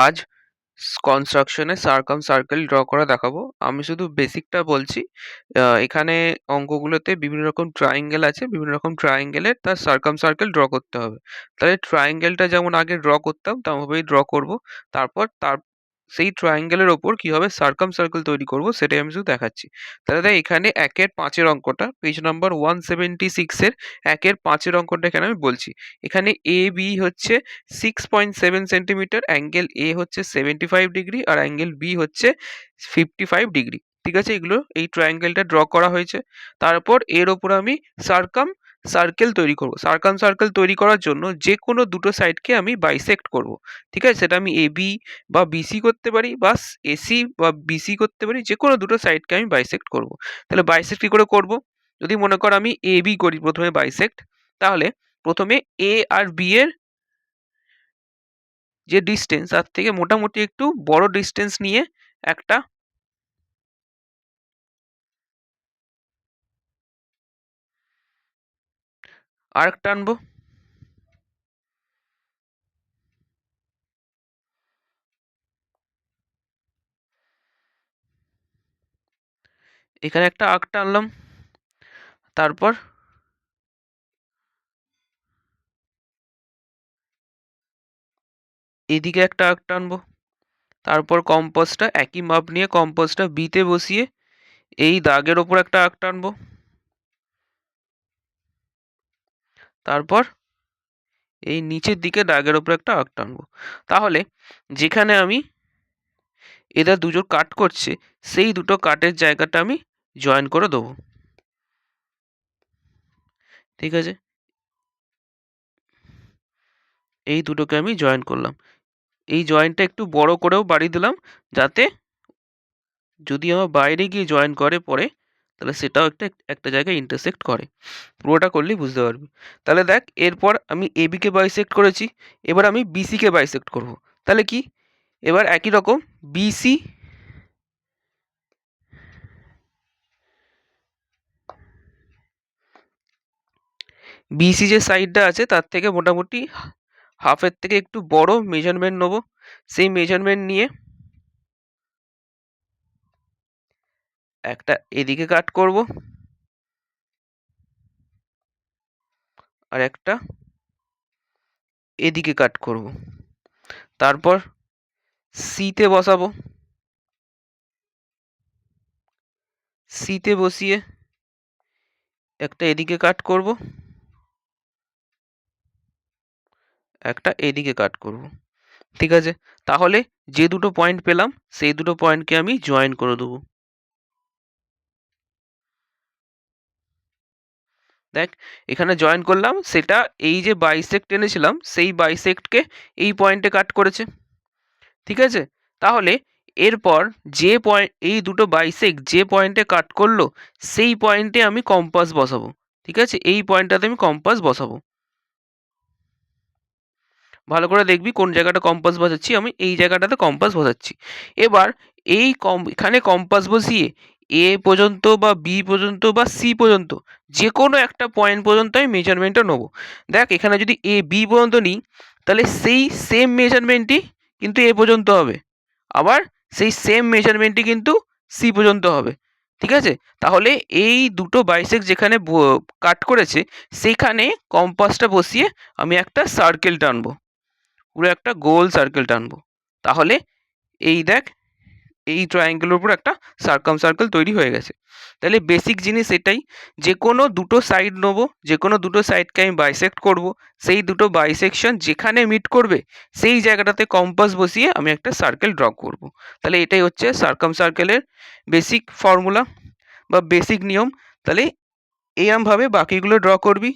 আজ কনস্ট্রাকশনে circum draw করা দেখাবো। আমি শুধু বেসিকটা বলছি। এখানে অঙ্কগুলোতে বিভিন্ন রকম ট্রায়াঙ্গেল আছে, বিভিন্ন রকম ট্রায়াঙ্গেলের তার সার্কেল ড্র করতে হবে। তাহলে ট্রায়াঙ্গেলটা যেমন আগে ড্র করতাম তেমনভাবেই ড্র করব। তারপর সেই ট্রায়াঙ্গেলের ওপর কিভাবে সার্কেল তৈরি করব সেটাই আমি শুধু দেখাচ্ছি। তাহলে দেখ, এখানে 1-এর 5-এর অঙ্কটা পেজ নাম্বার 176 এর 1-এর 5-এর অঙ্কটা এখানে আমি বলছি। এখানে এ বি হচ্ছে 6.7 সেন্টিমিটার, অ্যাঙ্গেল এ হচ্ছে 75 ডিগ্রি আর অ্যাঙ্গেল বি হচ্ছে 55 ডিগ্রি। ঠিক আছে, এগুলো এই ট্রায়াঙ্গেলটা ড্র করা হয়েছে। তারপর এর ওপর আমি সার্কেল তৈরি করব। সার্কেল তৈরি করার জন্য যে কোনো দুটো সাইডকে আমি বাইসেক্ট করব। ঠিক আছে, সেটা আমি এবি বা বিসি করতে পারি, বা এসি বা বিসি করতে পারি, যে কোনো দুটো সাইডকে আমি বাইসেক্ট করব। তাহলে বাইসেক্ট কী করে করব? যদি মনে কর আমি এ বি করি প্রথমে বাইসেক্ট, তাহলে প্রথমে এ আর বি এর যে ডিস্টেন্স তার থেকে মোটামুটি একটু বড় ডিস্টেন্স নিয়ে একটা আর্ক টানবো। এখানে একটা আর্ক টানলাম। তারপর এদিকে একটা আর্ক টানবো। তারপর কম্পাসটা একই মাপ নিয়ে কম্পাসটা বিতে বসিয়ে এই দাগের ওপর একটা আর্ক টানবো। তারপর এই নিচের দিকে দাগের ওপর একটা আর্ক টানবো। তাহলে যেখানে আমি এরা দুটো কাট করছে সেই দুটো কাটের জায়গাটা আমি জয়েন করে দেবো। ঠিক আছে, এই দুটোকে আমি জয়েন করলাম। এই জয়েন্টটা একটু বড় করেও বাড়িয়ে দিলাম, যাতে যদি আমার বাইরে গিয়ে জয়েন করে পরে, তাহলে সেটাও একটা জায়গায় ইন্টারসেক্ট করে। পুরোটা করলেই বুঝতে পারবি। তাহলে দেখ, এরপর আমি এবিকে বাইসেক্ট করেছি, এবার আমি বিসিকে বাইসেক্ট করব। তাহলে কি, এবার একই রকম বিসি বিসি যে সাইডটা আছে তার থেকে মোটামুটি হাফের থেকে একটু বড় মেজারমেন্ট নেব। সেই মেজারমেন্ট নিয়ে একটা এদিকে কাট করব আর একটা এদিকে কাট করব। তারপর সিতে বসাবো। সিতে বসিয়ে একটা এদিকে কাট করব, একটা এদিকে কাট করব। ঠিক আছে, তাহলে যে দুটো পয়েন্ট পেলাম সেই দুটো পয়েন্টকে আমি জয়েন করে দেবো। দেখ, এখানে জয়েন করলাম, সেটা এই যে বাইসেক্ট টেনেছিলাম সেই বাইসেক্টকে এই পয়েন্টে কাট করেছে। ঠিক আছে, তাহলে এরপর যে পয়েন্ট এই দুটো বাইসেক্ট যে পয়েন্টে কাট করলো সেই পয়েন্টে আমি কম্পাস বসাবো। ঠিক আছে, এই পয়েন্টটাতে আমি কম্পাস বসাবো। ভালো করে দেখবি কোন জায়গাটা কম্পাস বসাচ্ছি। আমি এই জায়গাটাতে কম্পাস বসাচ্ছি। এবার এখানে কম্পাস বসিয়ে এ পর্যন্ত বা বি পর্যন্ত বা সি পর্যন্ত যে কোনো একটা পয়েন্ট পর্যন্ত আমি মেজারমেন্টটা নেবো। দেখ, এখানে যদি এ বি পর্যন্ত নিই, তাহলে সেই সেম মেজারমেন্টই কিন্তু এ পর্যন্ত হবে, আবার সেই সেম মেজারমেন্টই কিন্তু সি পর্যন্ত হবে। ঠিক আছে, তাহলে এই দুটো বাইসেক্ট যেখানে কাট করেছে সেইখানে কম্পাসটা বসিয়ে আমি একটা সার্কেল টানবো, পুরো একটা গোল সার্কেল টানবো। তাহলে এই দেখ, এই ট্রায়াঙ্গেলের উপর একটা সার্কেল তৈরি হয়ে গেছে। তাহলে বেসিক জিনিস এটাই, যে কোনো দুটো সাইড নেবো, যে কোনো দুটো সাইডকে আমি বাইসেক্ট করব, সেই দুটো বাইসেকশন যেখানে মিট করবে সেই জায়গাটাতে কম্পাস বসিয়ে আমি একটা সার্কেল ড্র করব। তাহলে এটাই হচ্ছে সার্কেলের বেসিক ফর্মুলা বা বেসিক নিয়ম। তাহলে এইরমভাবে বাকিগুলো ড্র করবি।